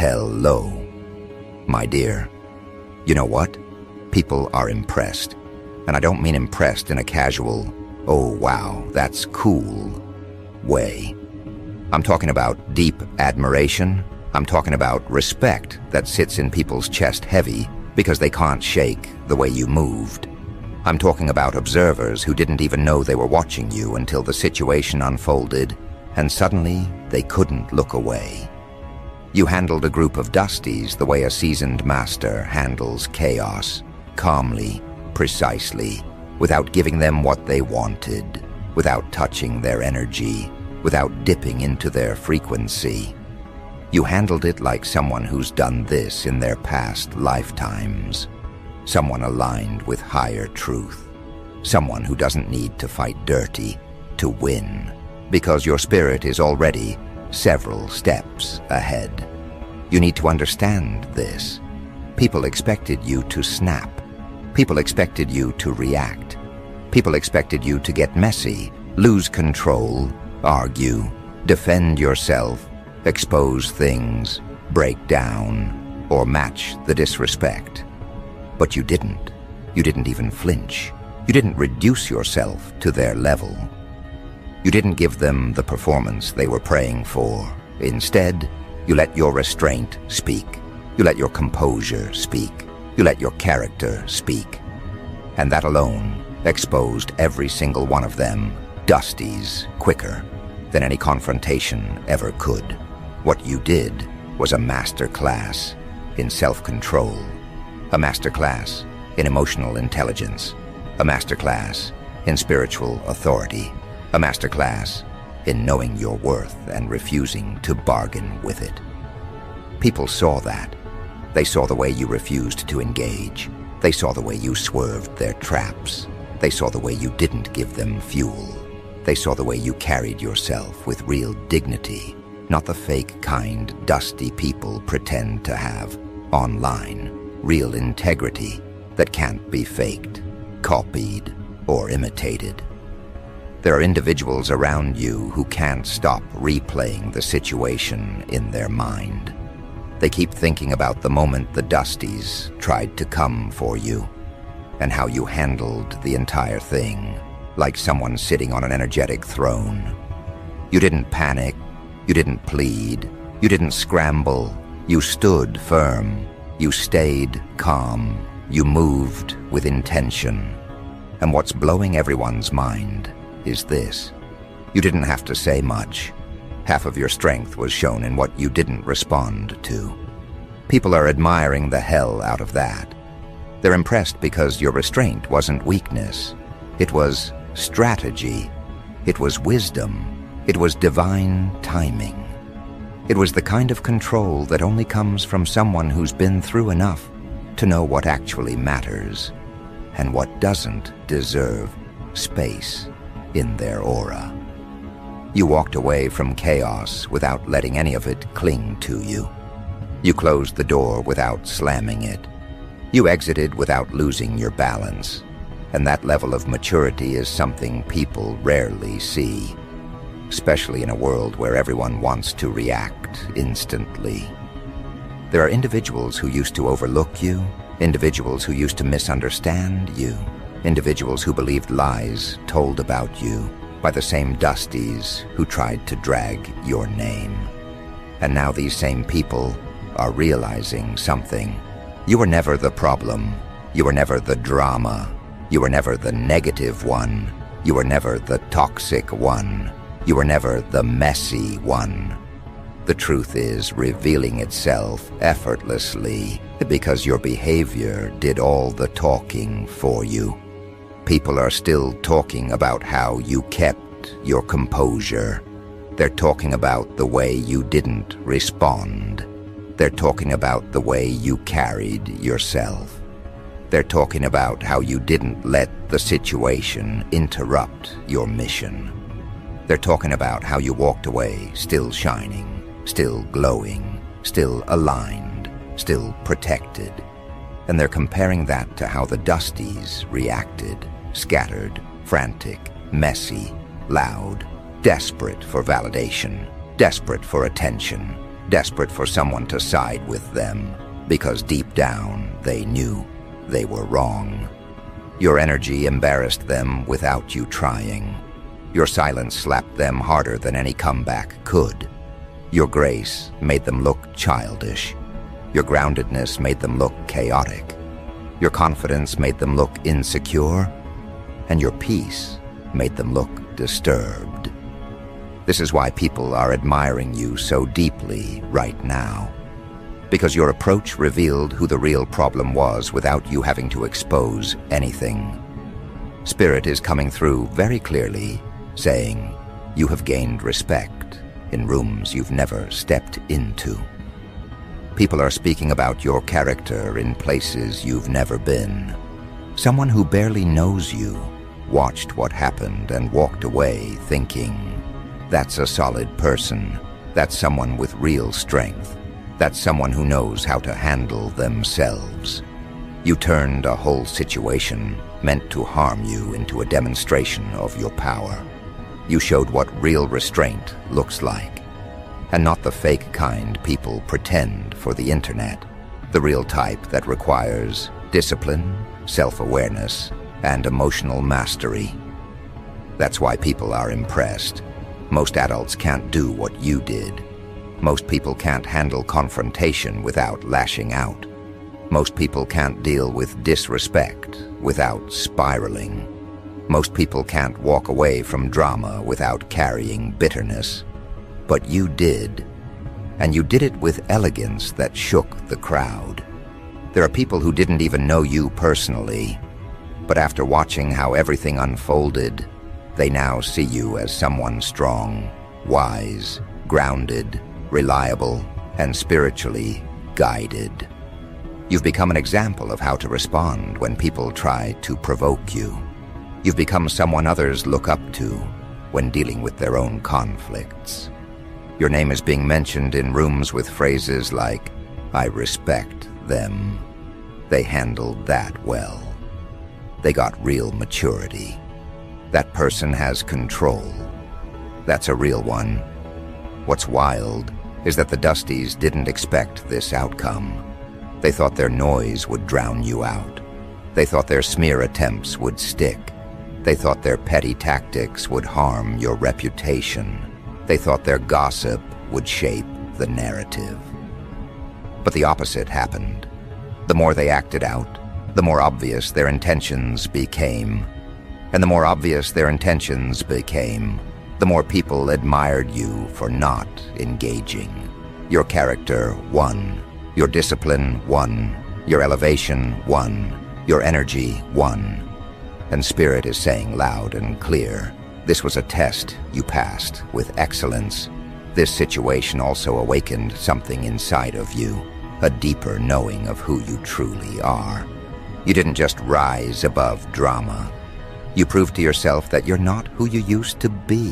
Hello, my dear. You know what? People are impressed. And I don't mean impressed in a casual, oh wow, that's cool way. I'm talking about deep admiration. I'm talking about respect that sits in people's chest heavy because they can't shake the way you moved. I'm talking about observers who didn't even know they were watching you until the situation unfolded, and suddenly they couldn't look away. You handled a group of Dusties the way a seasoned master handles chaos, calmly, precisely, without giving them what they wanted, without touching their energy, without dipping into their frequency. You handled it like someone who's done this in their past lifetimes, someone aligned with higher truth, someone who doesn't need to fight dirty to win, because your spirit is already several steps ahead. You need to understand this. People expected you to snap. People expected you to react. People expected you to get messy, lose control, argue, defend yourself, expose things, break down, or match the disrespect. But you didn't. You didn't even flinch. You didn't reduce yourself to their level. You didn't give them the performance they were praying for. Instead, you let your restraint speak. You let your composure speak. You let your character speak. And that alone exposed every single one of them, Dusties, quicker than any confrontation ever could. What you did was a master class in self-control, a master class in emotional intelligence, a master class in spiritual authority, a master class in knowing your worth and refusing to bargain with it. People saw that. They saw the way you refused to engage. They saw the way you swerved their traps. They saw the way you didn't give them fuel. They saw the way you carried yourself with real dignity, not the fake kind Dusty people pretend to have online. Real integrity that can't be faked, copied, or imitated. There are individuals around you who can't stop replaying the situation in their mind. They keep thinking about the moment the Dusties tried to come for you and how you handled the entire thing, like someone sitting on an energetic throne. You didn't panic, you didn't plead, you didn't scramble, you stood firm, you stayed calm, you moved with intention. And what's blowing everyone's mind is this. You didn't have to say much. Half of your strength was shown in what you didn't respond to. People are admiring the hell out of that. They're impressed because your restraint wasn't weakness. It was strategy. It was wisdom. It was divine timing. It was the kind of control that only comes from someone who's been through enough to know what actually matters and what doesn't deserve space in their aura. You walked away from chaos without letting any of it cling to you. You closed the door without slamming it. You exited without losing your balance. And that level of maturity is something people rarely see, especially in a world where everyone wants to react instantly. There are individuals who used to overlook you, individuals who used to misunderstand you, individuals who believed lies told about you by the same Dusties who tried to drag your name. And now these same people are realizing something. You were never the problem. You were never the drama. You were never the negative one. You were never the toxic one. You were never the messy one. The truth is revealing itself effortlessly because your behavior did all the talking for you. People are still talking about how you kept your composure. They're talking about the way you didn't respond. They're talking about the way you carried yourself. They're talking about how you didn't let the situation interrupt your mission. They're talking about how you walked away still shining, still glowing, still aligned, still protected. And they're comparing that to how the Dusties reacted, scattered, frantic, messy, loud, desperate for validation, desperate for attention, desperate for someone to side with them, because deep down they knew they were wrong. Your energy embarrassed them without you trying. Your silence slapped them harder than any comeback could. Your grace made them look childish. Your groundedness made them look chaotic. Your confidence made them look insecure. And your peace made them look disturbed. This is why people are admiring you so deeply right now. Because your approach revealed who the real problem was without you having to expose anything. Spirit is coming through very clearly, saying, you have gained respect in rooms you've never stepped into. People are speaking about your character in places you've never been. Someone who barely knows you watched what happened and walked away thinking, that's a solid person. That's someone with real strength. That's someone who knows how to handle themselves. You turned a whole situation meant to harm you into a demonstration of your power. You showed what real restraint looks like, and not the fake kind people pretend for the internet, the real type that requires discipline, self-awareness, and emotional mastery. That's why people are impressed. Most adults can't do what you did. Most people can't handle confrontation without lashing out. Most people can't deal with disrespect without spiraling. Most people can't walk away from drama without carrying bitterness. But you did, and you did it with elegance that shook the crowd. There are people who didn't even know you personally, but after watching how everything unfolded, they now see you as someone strong, wise, grounded, reliable, and spiritually guided. You've become an example of how to respond when people try to provoke you. You've become someone others look up to when dealing with their own conflicts. Your name is being mentioned in rooms with phrases like, I respect them. They handled that well. They got real maturity. That person has control. That's a real one. What's wild is that the Dusties didn't expect this outcome. They thought their noise would drown you out. They thought their smear attempts would stick. They thought their petty tactics would harm your reputation. They thought their gossip would shape the narrative. But the opposite happened. The more they acted out, the more obvious their intentions became. And the more obvious their intentions became, the more people admired you for not engaging. Your character won. Your discipline won. Your elevation won. Your energy won. And Spirit is saying loud and clear, this was a test you passed with excellence. This situation also awakened something inside of you, a deeper knowing of who you truly are. You didn't just rise above drama. You proved to yourself that you're not who you used to be.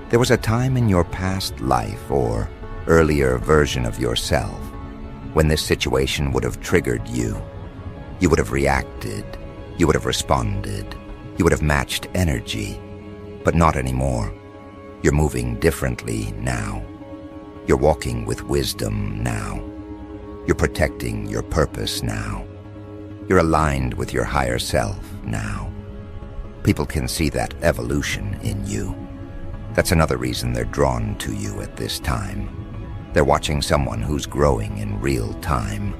There was a time in your past life or earlier version of yourself when this situation would have triggered you. You would have reacted. You would have responded. You would have matched energy. But not anymore. You're moving differently now. You're walking with wisdom now. You're protecting your purpose now. You're aligned with your higher self now. People can see that evolution in you. That's another reason they're drawn to you at this time. They're watching someone who's growing in real time.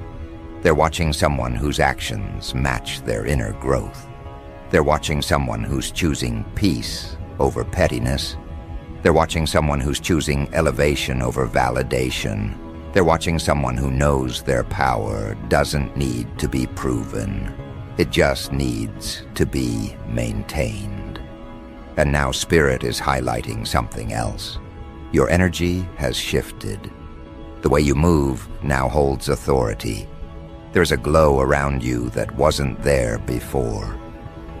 They're watching someone whose actions match their inner growth. They're watching someone who's choosing peace over pettiness. They're watching someone who's choosing elevation over validation. They're watching someone who knows their power doesn't need to be proven. It just needs to be maintained. And now Spirit is highlighting something else. Your energy has shifted. The way you move now holds authority. There's a glow around you that wasn't there before.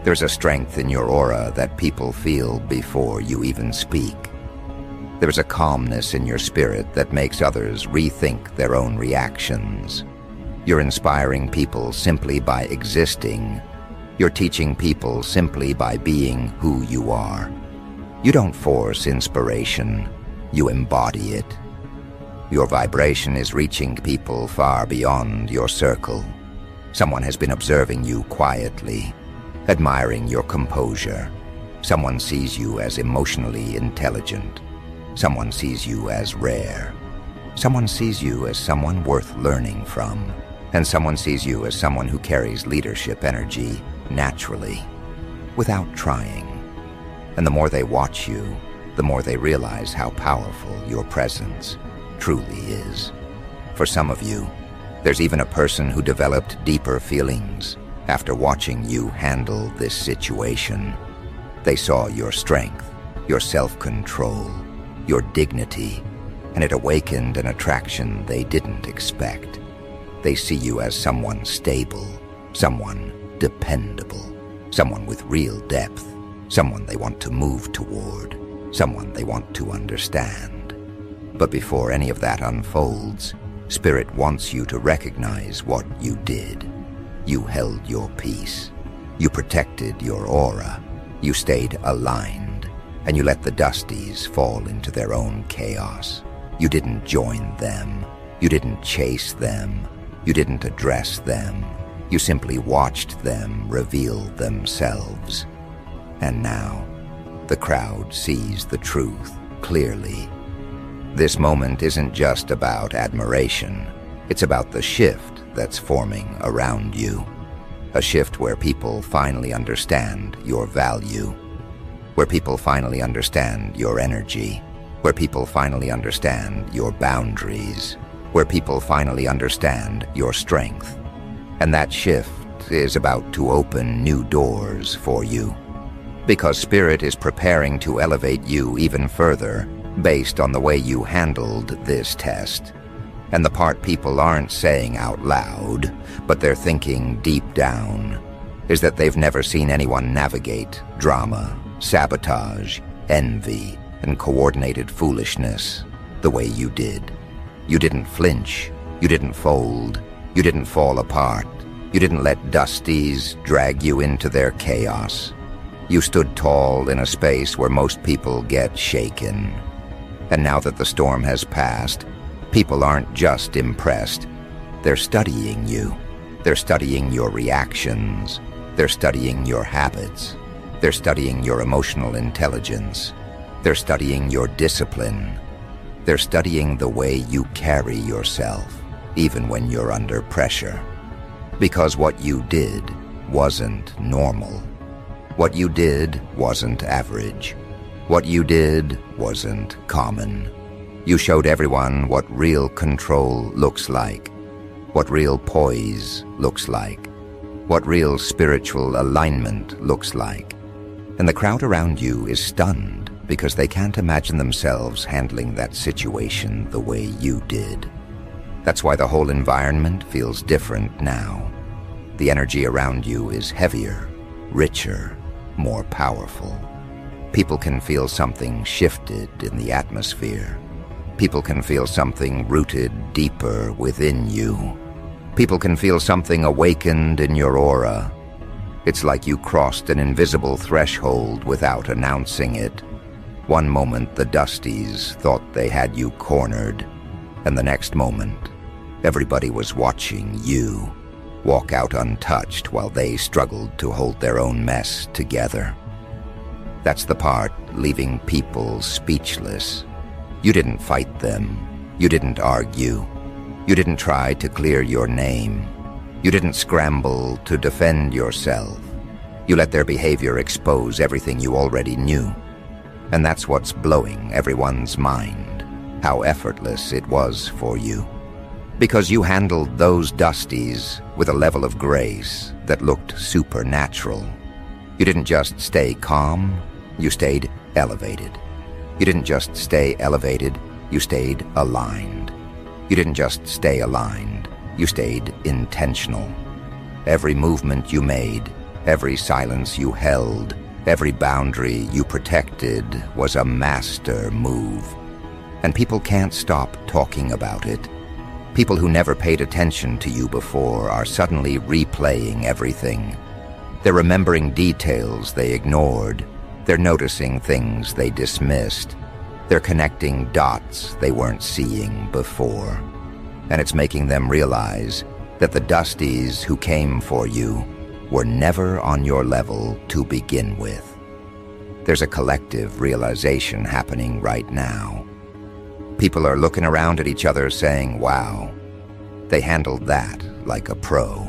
There's a strength in your aura that people feel before you even speak. There's a calmness in your spirit that makes others rethink their own reactions. You're inspiring people simply by existing. You're teaching people simply by being who you are. You don't force inspiration. You embody it. Your vibration is reaching people far beyond your circle. Someone has been observing you quietly, admiring your composure. Someone sees you as emotionally intelligent. Someone sees you as rare. Someone sees you as someone worth learning from. And someone sees you as someone who carries leadership energy naturally, without trying. And the more they watch you, the more they realize how powerful your presence truly is. For some of you, there's even a person who developed deeper feelings after watching you handle this situation. They saw your strength, your self-control, your dignity, and it awakened an attraction they didn't expect. They see you as someone stable, someone dependable, someone with real depth, someone they want to move toward, someone they want to understand. But before any of that unfolds, Spirit wants you to recognize what you did. You held your peace. You protected your aura. You stayed aligned, and you let the Dusties fall into their own chaos. You didn't join them. You didn't chase them. You didn't address them. You simply watched them reveal themselves. And now, the crowd sees the truth clearly. This moment isn't just about admiration. It's about the shift that's forming around you. A shift where people finally understand your value, where people finally understand your energy, where people finally understand your boundaries, where people finally understand your strength. And that shift is about to open new doors for you, because Spirit is preparing to elevate you even further based on the way you handled this test. And the part people aren't saying out loud, but they're thinking deep down, is that they've never seen anyone navigate drama, sabotage, envy, and coordinated foolishness the way you did. You didn't flinch. You didn't fold. You didn't fall apart. You didn't let Dusties drag you into their chaos. You stood tall in a space where most people get shaken. And now that the storm has passed, people aren't just impressed. They're studying you. They're studying your reactions. They're studying your habits. They're studying your emotional intelligence. They're studying your discipline. They're studying the way you carry yourself, even when you're under pressure. Because what you did wasn't normal. What you did wasn't average. What you did wasn't common. You showed everyone what real control looks like, what real poise looks like, what real spiritual alignment looks like. And the crowd around you is stunned because they can't imagine themselves handling that situation the way you did. That's why the whole environment feels different now. The energy around you is heavier, richer, more powerful. People can feel something shifted in the atmosphere. People can feel something rooted deeper within you. People can feel something awakened in your aura. It's like you crossed an invisible threshold without announcing it. One moment the Dusties thought they had you cornered, and the next moment, everybody was watching you walk out untouched while they struggled to hold their own mess together. That's the part leaving people speechless. You didn't fight them. You didn't argue. You didn't try to clear your name. You didn't scramble to defend yourself. You let their behavior expose everything you already knew. And that's what's blowing everyone's mind, how effortless it was for you. Because you handled those Dusties with a level of grace that looked supernatural. You didn't just stay calm, you stayed elevated. You didn't just stay elevated, you stayed aligned. You didn't just stay aligned, you stayed intentional. Every movement you made, every silence you held, every boundary you protected was a master move. And people can't stop talking about it. People who never paid attention to you before are suddenly replaying everything. They're remembering details they ignored. They're noticing things they dismissed. They're connecting dots they weren't seeing before. And it's making them realize that the Dusties who came for you were never on your level to begin with. There's a collective realization happening right now. People are looking around at each other saying, wow, they handled that like a pro.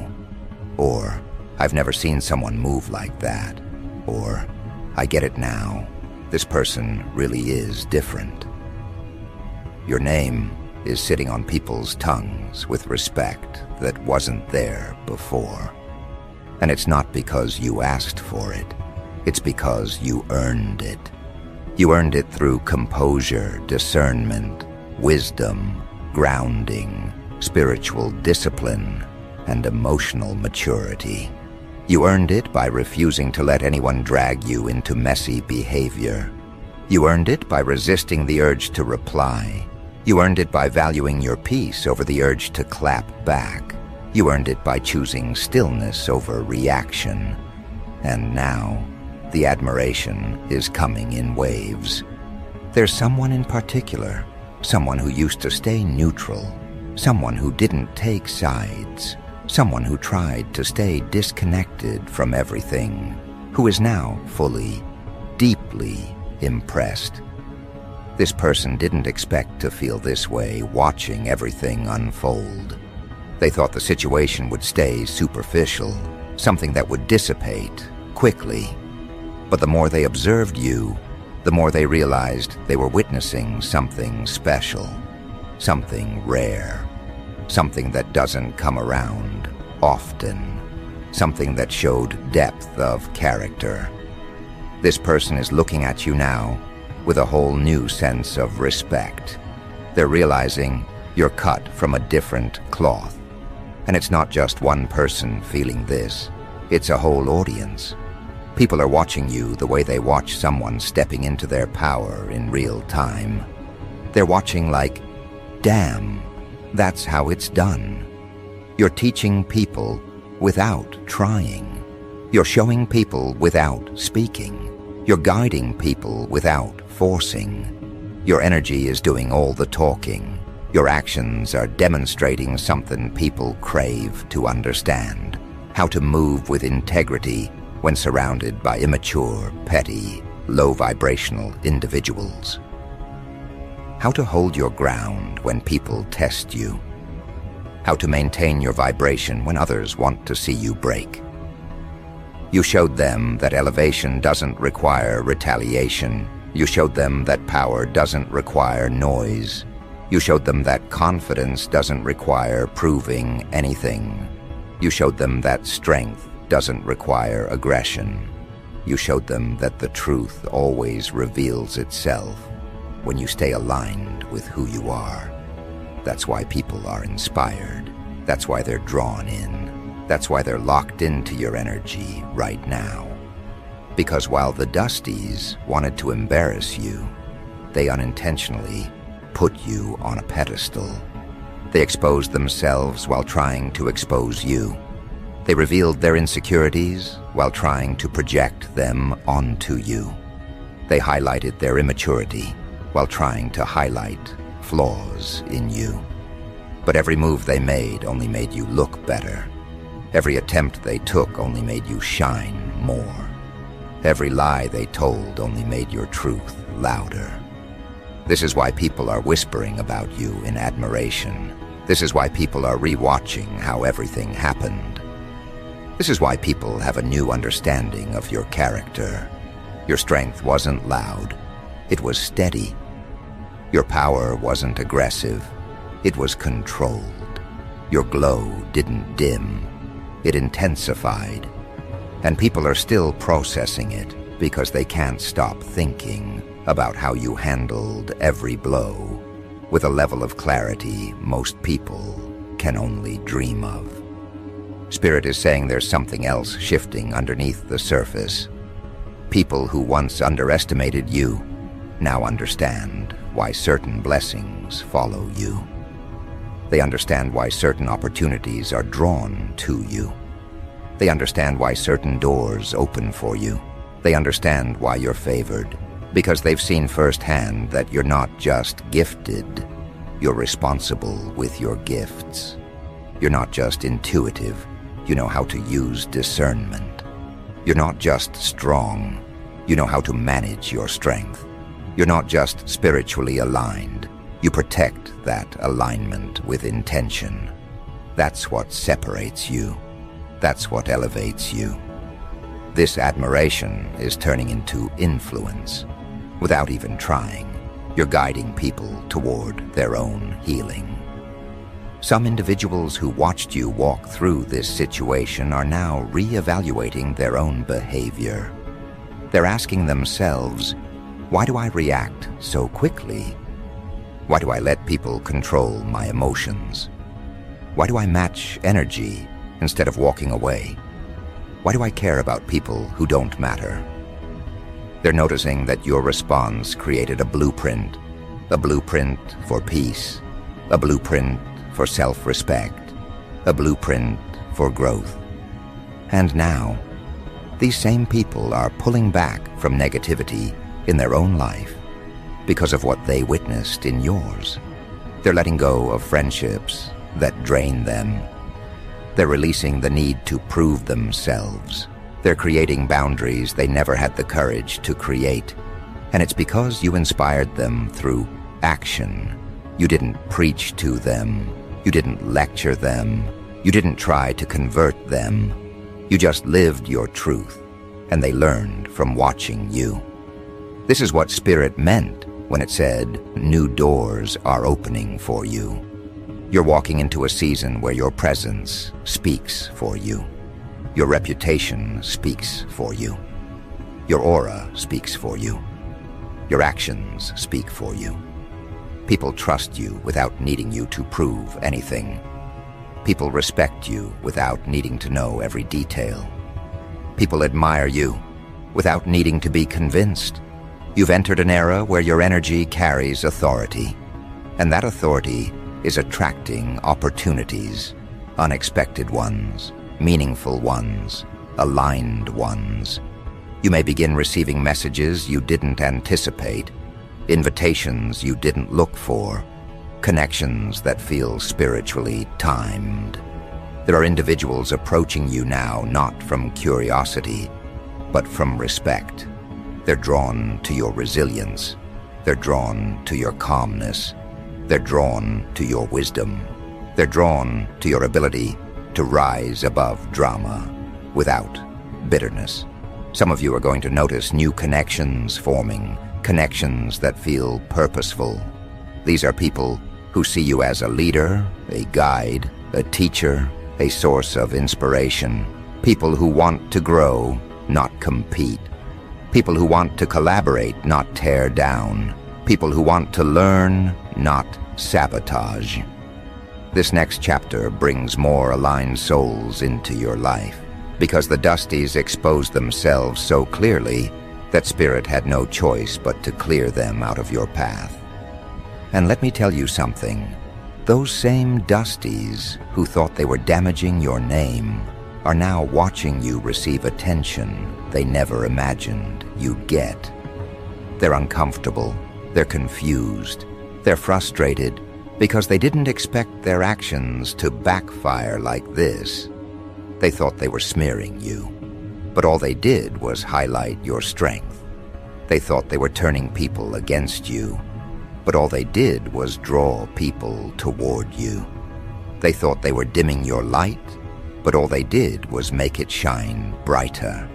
Or, I've never seen someone move like that. Or, I get it now. This person really is different. Your name is sitting on people's tongues with respect that wasn't there before. And it's not because you asked for it. It's because you earned it. You earned it through composure, discernment, wisdom, grounding, spiritual discipline, and emotional maturity. You earned it by refusing to let anyone drag you into messy behavior. You earned it by resisting the urge to reply. You earned it by valuing your peace over the urge to clap back. You earned it by choosing stillness over reaction. And now, the admiration is coming in waves. There's someone in particular, someone who used to stay neutral, someone who didn't take sides, someone who tried to stay disconnected from everything, who is now fully, deeply impressed. This person didn't expect to feel this way watching everything unfold. They thought the situation would stay superficial, something that would dissipate quickly. But the more they observed you, the more they realized they were witnessing something special, something rare, something that doesn't come around often, something that showed depth of character. This person is looking at you now with a whole new sense of respect. They're realizing you're cut from a different cloth. And it's not just one person feeling this, it's a whole audience. People are watching you the way they watch someone stepping into their power in real time. They're watching like, damn, that's how it's done. You're teaching people without trying. You're showing people without speaking. You're guiding people without forcing. Your energy is doing all the talking. Your actions are demonstrating something people crave to understand. How to move with integrity when surrounded by immature, petty, low-vibrational individuals. How to hold your ground when people test you. How to maintain your vibration when others want to see you break. You showed them that elevation doesn't require retaliation. You showed them that power doesn't require noise. You showed them that confidence doesn't require proving anything. You showed them that strength doesn't require aggression. You showed them that the truth always reveals itself when you stay aligned with who you are. That's why people are inspired. That's why they're drawn in. That's why they're locked into your energy right now. Because while the Dusties wanted to embarrass you, they unintentionally put you on a pedestal. They exposed themselves while trying to expose you. They revealed their insecurities while trying to project them onto you. They highlighted their immaturity while trying to highlight flaws in you. But every move they made only made you look better. Every attempt they took only made you shine more. Every lie they told only made your truth louder. This is why people are whispering about you in admiration. This is why people are rewatching how everything happened. This is why people have a new understanding of your character. Your strength wasn't loud. It was steady. Your power wasn't aggressive. It was controlled. Your glow didn't dim. It intensified. And people are still processing it because they can't stop thinking about how you handled every blow with a level of clarity most people can only dream of. Spirit is saying there's something else shifting underneath the surface. People who once underestimated you now understand why certain blessings follow you. They understand why certain opportunities are drawn to you. They understand why certain doors open for you. They understand why you're favored. because they've seen firsthand that you're not just gifted, you're responsible with your gifts. You're not just intuitive, you know how to use discernment. You're not just strong, you know how to manage your strength. You're not just spiritually aligned, you protect that alignment with intention. That's what separates you. That's what elevates you. This admiration is turning into influence. Without even trying, you're guiding people toward their own healing. Some individuals who watched you walk through this situation are now re-evaluating their own behavior. They're asking themselves, why do I react so quickly? Why do I let people control my emotions? Why do I match energy instead of walking away? Why do I care about people who don't matter? They're noticing that your response created a blueprint for peace, a blueprint for self-respect, a blueprint for growth. And now, these same people are pulling back from negativity in their own life because of what they witnessed in yours. They're letting go of friendships that drain them. They're releasing the need to prove themselves. They're creating boundaries they never had the courage to create. And it's because you inspired them through action. You didn't preach to them. You didn't lecture them. You didn't try to convert them. You just lived your truth, and they learned from watching you. This is what Spirit meant when it said, new doors are opening for you. You're walking into a season where your presence speaks for you. Your reputation speaks for you. Your aura speaks for you. Your actions speak for you. People trust you without needing you to prove anything. People respect you without needing to know every detail. People admire you without needing to be convinced. You've entered an era where your energy carries authority, and that authority is attracting opportunities, unexpected ones, meaningful ones, aligned ones. You may begin receiving messages you didn't anticipate, invitations you didn't look for, connections that feel spiritually timed. There are individuals approaching you now not from curiosity, but from respect. They're drawn to your resilience. They're drawn to your calmness. They're drawn to your wisdom. They're drawn to your ability to rise above drama without bitterness. Some of you are going to notice new connections forming, connections that feel purposeful. These are people who see you as a leader, a guide, a teacher, a source of inspiration. People who want to grow, not compete. People who want to collaborate, not tear down. People who want to learn, not sabotage. This next chapter brings more aligned souls into your life because the Dusties exposed themselves so clearly that Spirit had no choice but to clear them out of your path. And let me tell you something. Those same Dusties who thought they were damaging your name are now watching you receive attention they never imagined you'd get. They're uncomfortable, they're confused, they're frustrated because they didn't expect their actions to backfire like this. They thought they were smearing you, but all they did was highlight your strength. They thought they were turning people against you, but all they did was draw people toward you. They thought they were dimming your light, but all they did was make it shine brighter.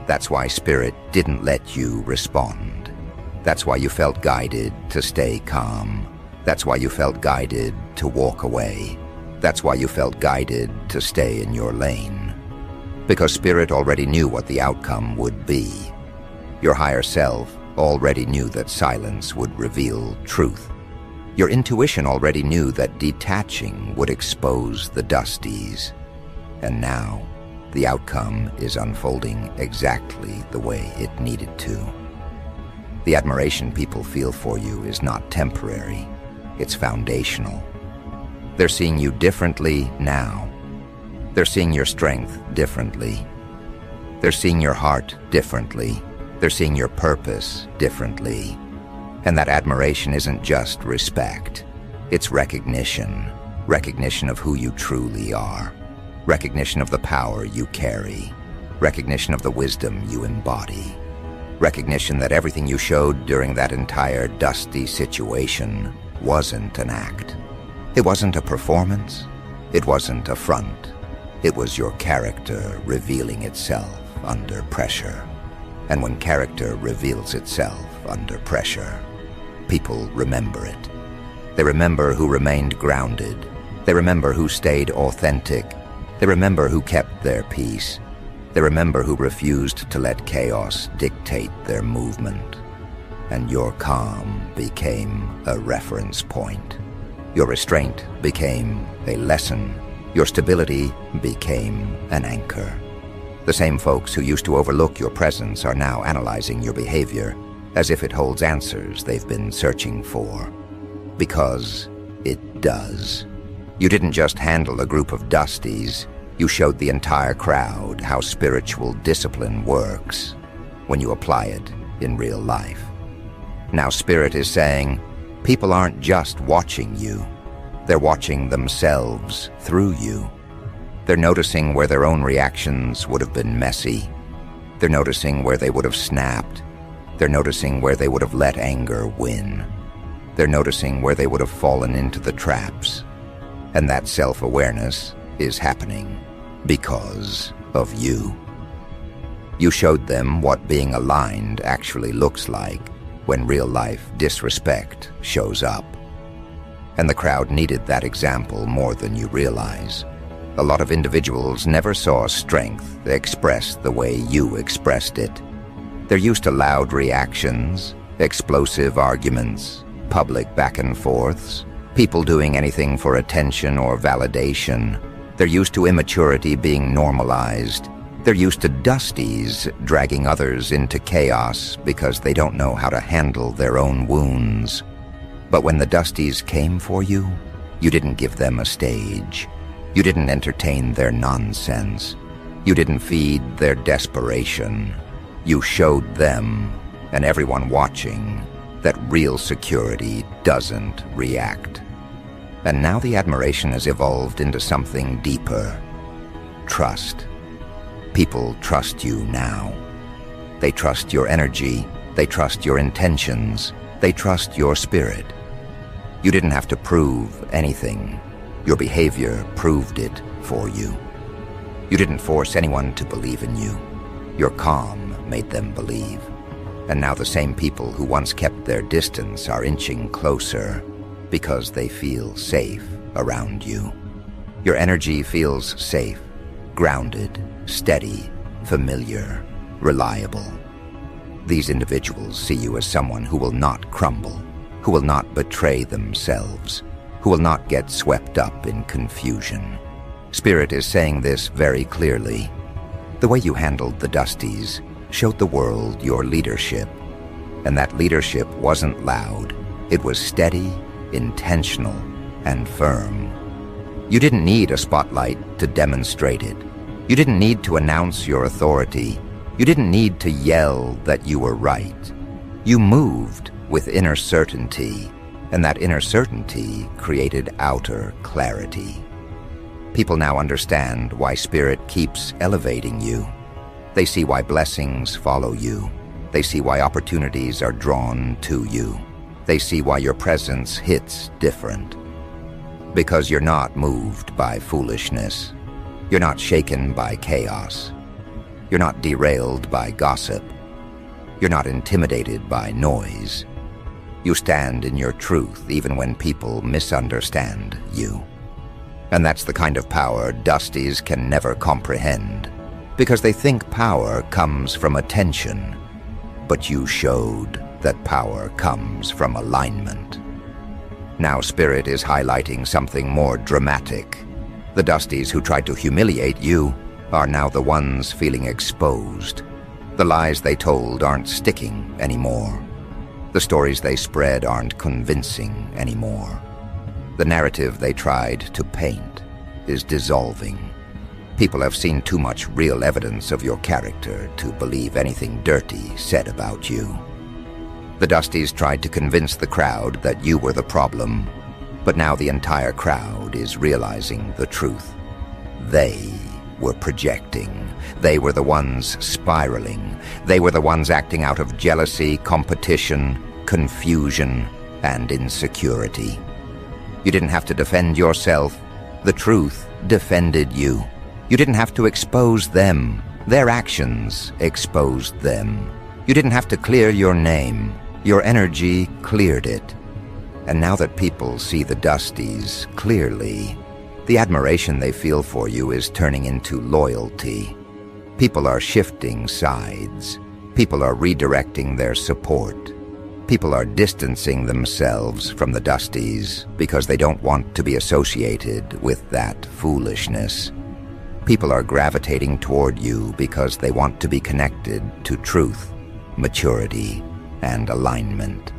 That's why Spirit didn't let you respond. That's why you felt guided to stay calm. That's why you felt guided to walk away. That's why you felt guided to stay in your lane. Because Spirit already knew what the outcome would be. Your higher self already knew that silence would reveal truth. Your intuition already knew that detaching would expose the Dusties. And now, the outcome is unfolding exactly the way it needed to. The admiration people feel for you is not temporary. It's foundational. They're seeing you differently now. They're seeing your strength differently. They're seeing your heart differently. They're seeing your purpose differently. And that admiration isn't just respect. It's recognition. Recognition of who you truly are. Recognition of the power you carry. Recognition of the wisdom you embody. Recognition that everything you showed during that entire Dusty situation wasn't an act. It wasn't a performance. It wasn't a front. It was your character revealing itself under pressure. And when character reveals itself under pressure, people remember it. They remember who remained grounded. They remember who stayed authentic. They remember who kept their peace. They remember who refused to let chaos dictate their movement. And your calm became a reference point. Your restraint became a lesson. Your stability became an anchor. The same folks who used to overlook your presence are now analyzing your behavior as if it holds answers they've been searching for. Because it does. You didn't just handle a group of Dusties. You showed the entire crowd how spiritual discipline works when you apply it in real life. Now Spirit is saying, people aren't just watching you. They're watching themselves through you. They're noticing where their own reactions would have been messy. They're noticing where they would have snapped. They're noticing where they would have let anger win. They're noticing where they would have fallen into the traps. And that self-awareness is happening because of you. You showed them what being aligned actually looks like when real-life disrespect shows up. And the crowd needed that example more than you realize. A lot of individuals never saw strength expressed the way you expressed it. They're used to loud reactions, explosive arguments, public back and forths, people doing anything for attention or validation. They're used to immaturity being normalized. They're used to Dusties dragging others into chaos because they don't know how to handle their own wounds. But when the Dusties came for you, you didn't give them a stage. You didn't entertain their nonsense. You didn't feed their desperation. You showed them, and everyone watching, that real security doesn't react. And now the admiration has evolved into something deeper. Trust. People trust you now. They trust your energy. They trust your intentions. They trust your spirit. You didn't have to prove anything. Your behavior proved it for you. You didn't force anyone to believe in you. Your calm made them believe. And now the same people who once kept their distance are inching closer because they feel safe around you. Your energy feels safe, grounded, steady, familiar, reliable. These individuals see you as someone who will not crumble, who will not betray themselves, who will not get swept up in confusion. Spirit is saying this very clearly. The way you handled the Dusties showed the world your leadership. And that leadership wasn't loud. It was steady, intentional, and firm. You didn't need a spotlight to demonstrate it. You didn't need to announce your authority. You didn't need to yell that you were right. You moved with inner certainty, and that inner certainty created outer clarity. People now understand why Spirit keeps elevating you. They see why blessings follow you. They see why opportunities are drawn to you. They see why your presence hits different. Because you're not moved by foolishness. You're not shaken by chaos. You're not derailed by gossip. You're not intimidated by noise. You stand in your truth even when people misunderstand you. And that's the kind of power Dusties can never comprehend, because they think power comes from attention. But you showed that power comes from alignment. Now Spirit is highlighting something more dramatic. The Dusties who tried to humiliate you are now the ones feeling exposed. The lies they told aren't sticking anymore. The stories they spread aren't convincing anymore. The narrative they tried to paint is dissolving. People have seen too much real evidence of your character to believe anything dirty said about you. The Dusties tried to convince the crowd that you were the problem, but now the entire crowd is realizing the truth. They were projecting. They were the ones spiraling. They were the ones acting out of jealousy, competition, confusion, and insecurity. You didn't have to defend yourself. The truth defended you. You didn't have to expose them. Their actions exposed them. You didn't have to clear your name. Your energy cleared it. And now that people see the Dusties clearly, the admiration they feel for you is turning into loyalty. People are shifting sides. People are redirecting their support. People are distancing themselves from the Dusties because they don't want to be associated with that foolishness. People are gravitating toward you because they want to be connected to truth, maturity, and alignment.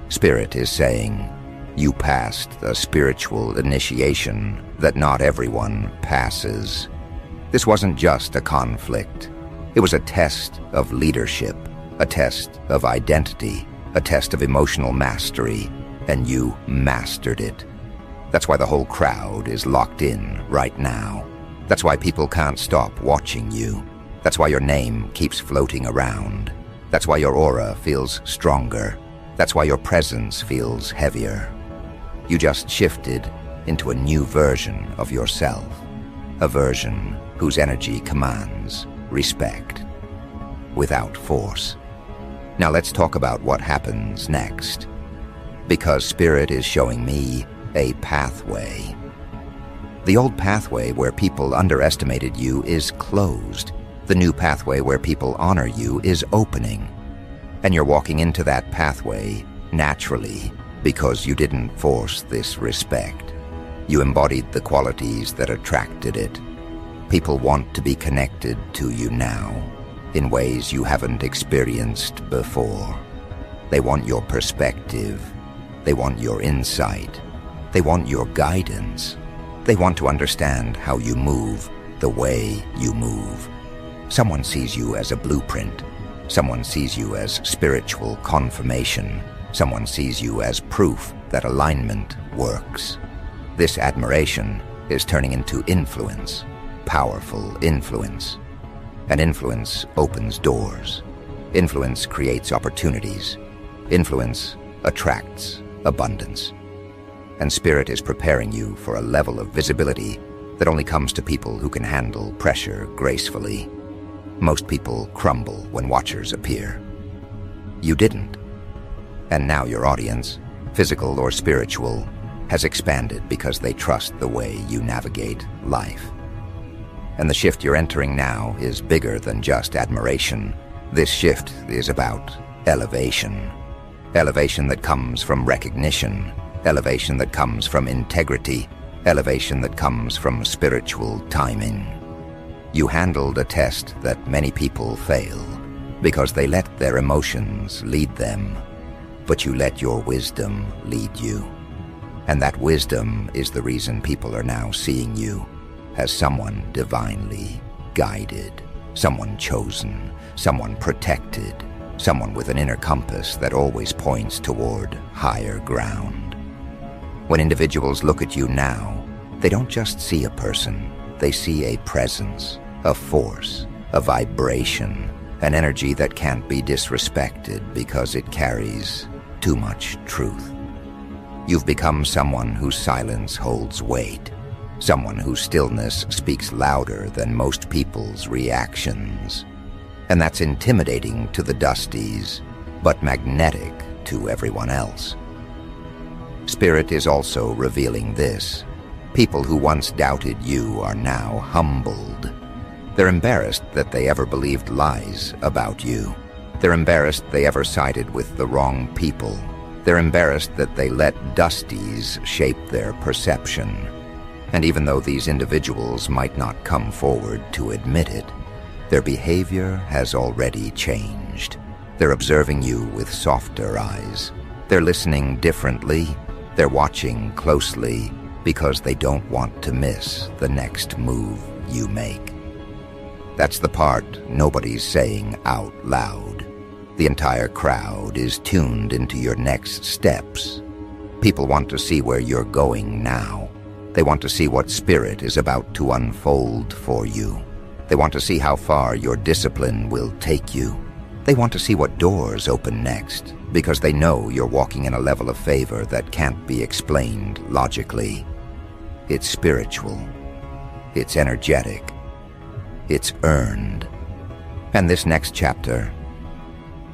Spirit is saying, you passed a spiritual initiation that not everyone passes. This wasn't just a conflict. It was a test of leadership, a test of identity, a test of emotional mastery, and you mastered it. That's why the whole crowd is locked in right now. That's why people can't stop watching you. That's why your name keeps floating around. That's why your aura feels stronger. That's why your presence feels heavier. You just shifted into a new version of yourself, a version whose energy commands respect without force. Now let's talk about what happens next, because Spirit is showing me a pathway. The old pathway where people underestimated you is closed. The new pathway where people honor you is opening. And you're walking into that pathway naturally because you didn't force this respect. You embodied the qualities that attracted it. People want to be connected to you now in ways you haven't experienced before. They want your perspective. They want your insight. They want your guidance. They want to understand how you move the way you move. Someone sees you as a blueprint. Someone sees you as spiritual confirmation. Someone sees you as proof that alignment works. This admiration is turning into influence, powerful influence. And influence opens doors. Influence creates opportunities. Influence attracts abundance. And Spirit is preparing you for a level of visibility that only comes to people who can handle pressure gracefully. Most people crumble when watchers appear. You didn't. And now your audience, physical or spiritual, has expanded because they trust the way you navigate life. And the shift you're entering now is bigger than just admiration. This shift is about elevation. Elevation that comes from recognition. Elevation that comes from integrity. Elevation that comes from spiritual timing. You handled a test that many people fail because they let their emotions lead them. But you let your wisdom lead you. And that wisdom is the reason people are now seeing you as someone divinely guided, someone chosen, someone protected, someone with an inner compass that always points toward higher ground. When individuals look at you now, they don't just see a person, they see a presence, a force, a vibration, an energy that can't be disrespected because it carries too much truth. You've become someone whose silence holds weight, someone whose stillness speaks louder than most people's reactions. And that's intimidating to the Dusties, but magnetic to everyone else. Spirit is also revealing this. People who once doubted you are now humbled. They're embarrassed that they ever believed lies about you. They're embarrassed they ever sided with the wrong people. They're embarrassed that they let Dusties shape their perception. And even though these individuals might not come forward to admit it, their behavior has already changed. They're observing you with softer eyes. They're listening differently. They're watching closely because they don't want to miss the next move you make. That's the part nobody's saying out loud. The entire crowd is tuned into your next steps. People want to see where you're going now. They want to see what spirit is about to unfold for you. They want to see how far your discipline will take you. They want to see what doors open next, because they know you're walking in a level of favor that can't be explained logically. It's spiritual. It's energetic. It's earned. And this next chapter,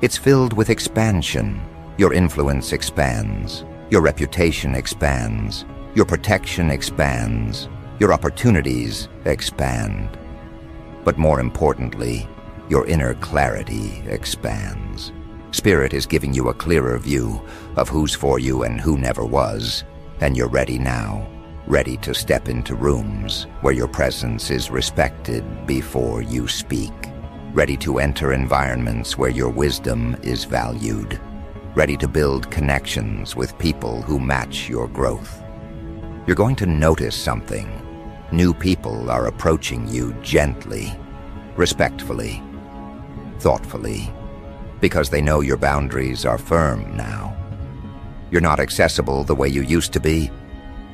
it's filled with expansion. Your influence expands. Your reputation expands. Your protection expands. Your opportunities expand. But more importantly, your inner clarity expands. Spirit is giving you a clearer view of who's for you and who never was, and you're ready now, ready to step into rooms where your presence is respected before you speak, ready to enter environments where your wisdom is valued, ready to build connections with people who match your growth. You're going to notice something. New people are approaching you gently, respectfully, thoughtfully, because they know your boundaries are firm now. You're not accessible the way you used to be.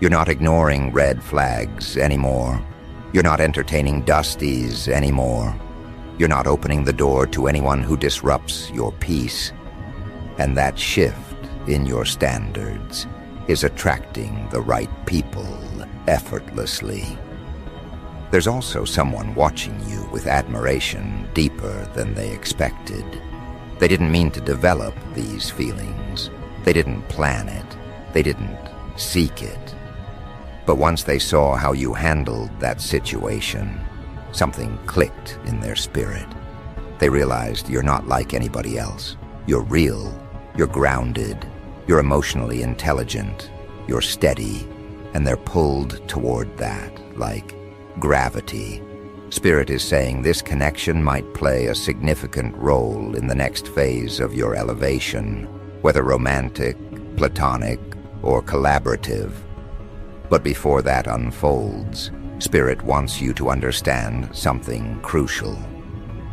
You're not ignoring red flags anymore. You're not entertaining Dusties anymore. You're not opening the door to anyone who disrupts your peace. And that shift in your standards is attracting the right people effortlessly. There's also someone watching you with admiration deeper than they expected. They didn't mean to develop these feelings. They didn't plan it. They didn't seek it. But once they saw how you handled that situation, something clicked in their spirit. They realized you're not like anybody else. You're real. You're grounded. You're emotionally intelligent. You're steady. And they're pulled toward that like gravity. Spirit is saying this connection might play a significant role in the next phase of your elevation, whether romantic, platonic, or collaborative. But before that unfolds, Spirit wants you to understand something crucial.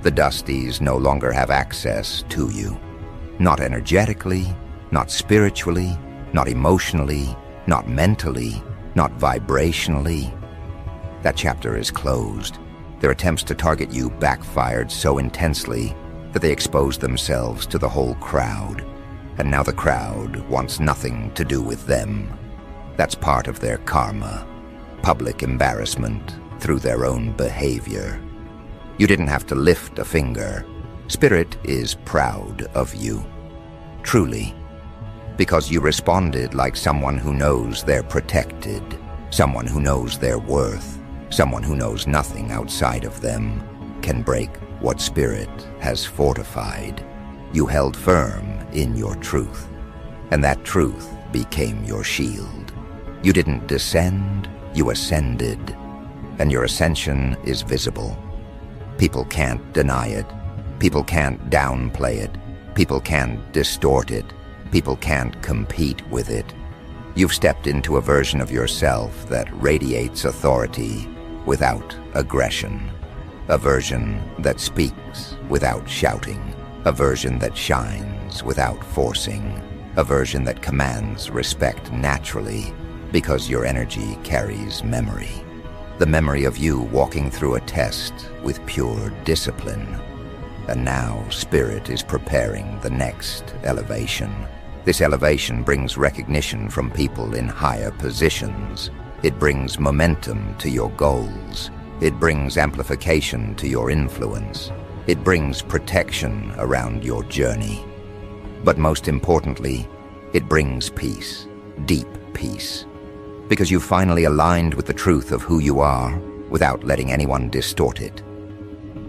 The Dusties no longer have access to you. Not energetically, not spiritually, not emotionally, not mentally, not vibrationally. That chapter is closed. Their attempts to target you backfired so intensely that they exposed themselves to the whole crowd. And now the crowd wants nothing to do with them. That's part of their karma. Public embarrassment through their own behavior. You didn't have to lift a finger. Spirit is proud of you. Truly. Because you responded like someone who knows they're protected. Someone who knows their worth. Someone who knows nothing outside of them can break what Spirit has fortified. You held firm in your truth, and that truth became your shield. You didn't descend, you ascended, and your ascension is visible. People can't deny it. People can't downplay it. People can't distort it. People can't compete with it. You've stepped into a version of yourself that radiates authority without aggression. A version that speaks without shouting. A version that shines without forcing. A version that commands respect naturally because your energy carries memory. The memory of you walking through a test with pure discipline. And now Spirit is preparing the next elevation. This elevation brings recognition from people in higher positions. It brings momentum to your goals. It brings amplification to your influence. It brings protection around your journey. But most importantly, it brings peace, deep peace. Because you've finally aligned with the truth of who you are without letting anyone distort it.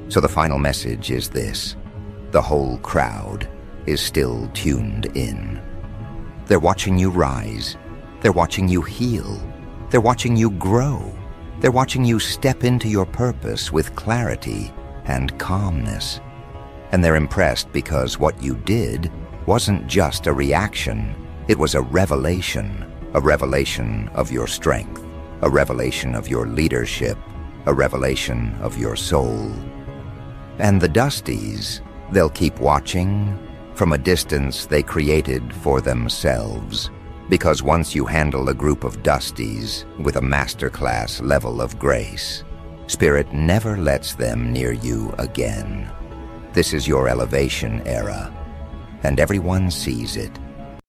So the final message is this. The whole crowd is still tuned in. They're watching you rise. They're watching you heal. They're watching you grow. They're watching you step into your purpose with clarity and calmness. And they're impressed because what you did wasn't just a reaction. It was a revelation of your strength, a revelation of your leadership, a revelation of your soul. And the Dusties, they'll keep watching from a distance they created for themselves. Because once you handle a group of Dusties with a masterclass level of grace, Spirit never lets them near you again. This is your elevation era, and everyone sees it.